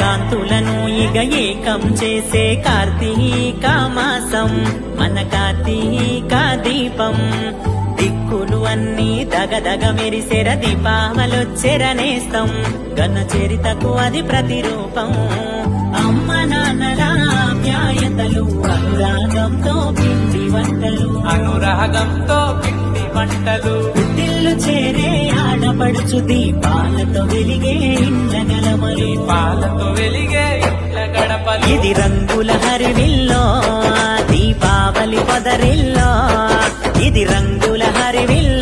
కాంతులను ఇగ ఏకం చేసే కార్తీక మాసం మన కార్తీక దీపం దిక్కులు అన్నీ దగదగ మెరిసెర దీపావళొచ్చెరనేస్తం గన్న చరితకు అది ప్రతిరూపం అమ్మ నాన్నల ఆప్యాయతలు అనురాగంతో పిండి వంటలు పుట్టిల్లు చేరే ఆడపడుచు దీపాలతో వెలిగే ఇండ్ల గడపలు ఇది రంగుల హరివిల్లో దీపావళి పదరిల్లో ఇది రంగుల హరివిల్లో